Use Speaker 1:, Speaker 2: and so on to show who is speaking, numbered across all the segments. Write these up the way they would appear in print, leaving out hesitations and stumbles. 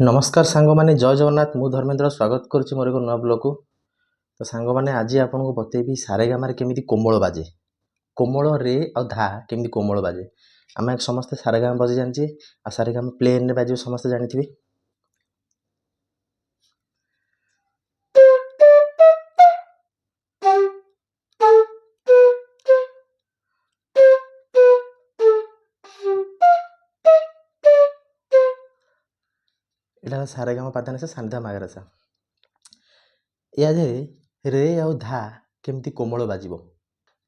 Speaker 1: नमस्कार सांगमाने जय जगन्नाथ मु धर्मेंद्र स्वागत करुच्ची मोर एक नुआ ब्लॉग को। तो सांगमाने आज आपको बतेबी सारेगामार केमी कोमल बाजे कोमल रे आ धा केमी कोमल बाजे। आम समस्त सारेगामा बजे जाने आ सारेगामा प्लेन बाजे समस्त जानी। यहाँ सारेगामा पादान से सानिधा मागरसा या रे आ धा केमी कोमल बाज।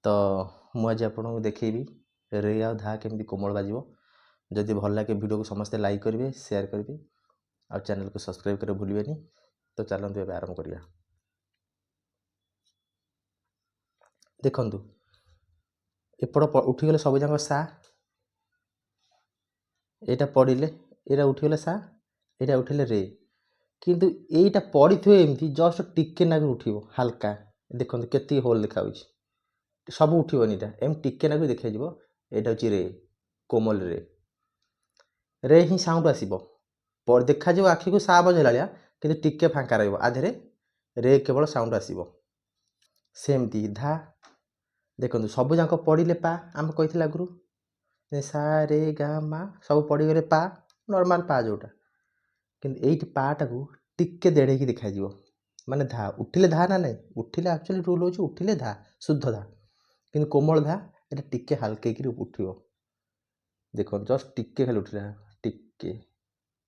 Speaker 1: तो मुझे आपको देखी रे आ धा केमी कोमल बाज। जदि भल लगे वीडियो को समस्ते लाइक करेंगे शेयर करेंगे और चैनल को सब्सक्राइब कर भूलें। तो चलते ए आरंभ करिया। देखु एपट उठीगले सब जाक सा यहाँ पड़े यहाँ उठीगले सा यहाँ उठिले रे किंतु एटा पड़ी थे एमती जस्ट टिके नाक उठिबो हल्का देखो केती होल देखा सब उठिबनी एम टिके नाक देखा यहाँ हूँ रे कोमल रे ही साउंड आसो पर देखा आखि को सा बजेला कि टिके फांका रधे रे केवल साउंड आसो सेमती धा देखो सब जाक पड़े पा आम कही आगु सा रे गा मा सब पड़गले पा नॉर्मल पा जोटा कि ये पाटा को टिके देड़े की देखा माने धा उठिले धा ना नहीं उठिले एक्चुअली रूल हो उठिले धा शुद्ध धा कि कोमल धा ये टिके हल्के उठ देखो जस्ट टिके खाली उठिला टिके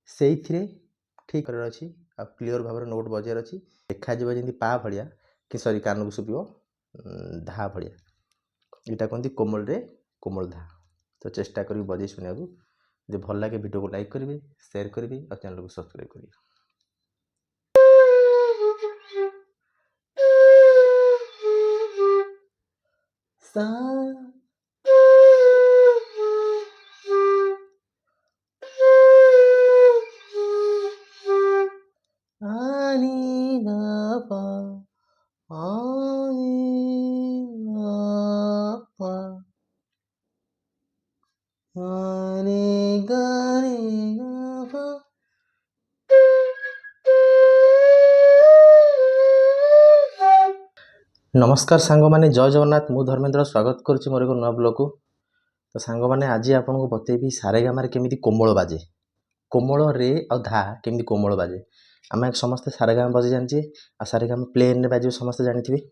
Speaker 1: से ठीक कर अच्छी आ क्लीयर भाव नोट बजार अच्छी देखा जमी पा भाया कि सॉरी कान को शुभ धा भाया यहाँ कहते कोमल रे कोमल धा। तो चेष्टा करी बजे शुणा जो भल लगे वीडियो को लाइक करेंगे शेयर करेंगे और चैनल को सब्सक्राइब करेंगे। सा आनी ना पा आनी ना पा आनी गानी ना पा। नमस्कार सांगमाने जय जगन्नाथ मु धर्मेंद्र स्वागत करुच्ची मोर एक नुआ ब्लॉग को। तो सांगमाने आज आपको बतेबी सारेगामार केमी कोमल बाजे कोमल रे आ धा केमी कोमल बाजे। आम समस्त सारेगामा बजे जाने आ सारेगामा प्लेन बाजे समस्त जानी।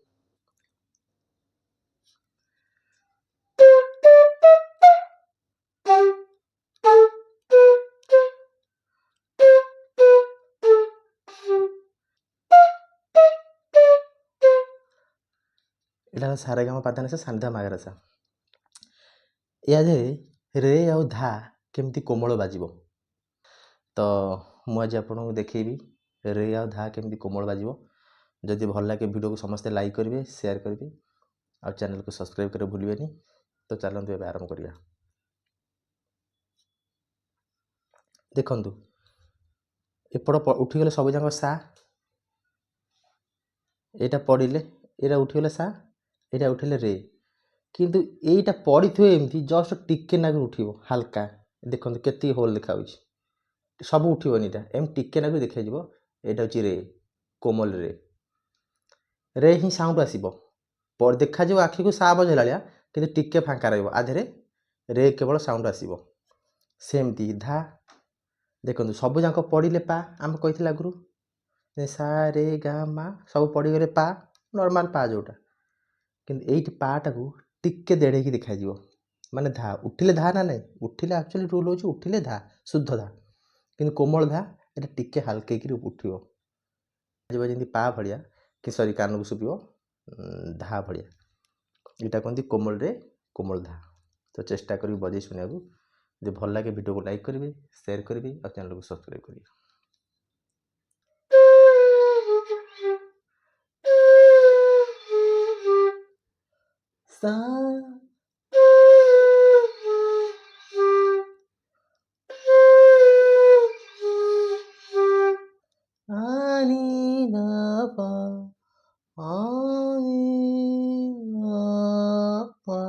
Speaker 1: यहाँ सारेगामा पादान से सानिधा मागरसा यहाँ रे आ धा केमी कोमल बाज। तो मुझे आपको देखी रे आ धा केमी कोमल बाज। जदि भल लगे वीडियो को समस्ते लाइक करेंगे शेयर करेंगे और चैनल को सब्सक्राइब कर भूलें। तो चलते ए आरंभ करिया। देखु एपट उठीगले सब जाक सा यहाँ पड़े यहाँ उठीगले सा यहाँ उठिले रे किंतु यहाँ पड़ी थे एमती जस्ट टिके नाक उठ हल्का देखो केती होल देखा सब उठिबनी एम टिके नाक देखा यहाँ हूँ रे कोमल रे ही साउंड आसो पर देखा आखि को सा बजेला कि टिके फांका रधे रे केवल साउंड आसो सेमती धा देखो सब जाक पड़े पा आम कही आगु सा रे गा मा सब पड़गले पा नॉर्मल पा जोटा कि ये पाटा को टिके देड़े की देखा माने धा उठिले धा ना नहीं उठिले एक्चुअली रूल हो उठिले धा शुद्ध धा कि कोमल धा ये टिके हल्के उठ जमी पा भाया कि सॉरी कान को शुभ धा भाया यहाँ कहते कोमल रे कोमल धा। तो चेष्टा करी बजे शुणा जो भल लगे वीडियो को लाइक करेंगे शेयर करेंगे और चैनल को सब्सक्राइब करेंगे। सा आनी ना पा आनी ना पा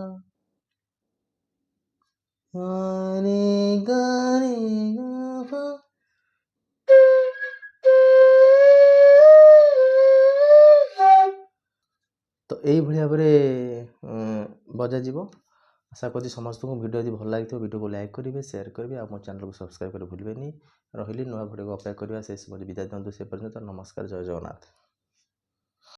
Speaker 1: आनी गानी ना पा। ଏଇଭଳି ଭାବରେ ବଜାଯିବ। ଆଶା କରୁଛି ସମସ୍ତଙ୍କୁ ଭିଡ଼ିଓ ଯଦି ଭଲ ଲାଗିଥିବ ଭିଡ଼ିଓକୁ ଲାଇକ୍ କରିବେ, ସେୟାର କରିବେ, ଆଉ ମୋ ଚ୍ୟାନେଲକୁ ସବସ୍କ୍ରାଇବ୍ କରି ଭୁଲିବେନି। ରହିଲି, ନୂଆ ଭିଡ଼ିଓକୁ ଅପେକ୍ଷା କରିବା, ସେ ସମୟରେ ବିଦାୟ ଦିଅନ୍ତୁ। ସେ ପର୍ଯ୍ୟନ୍ତ ନମସ୍କାର, ଜୟ ଜଗନ୍ନାଥ।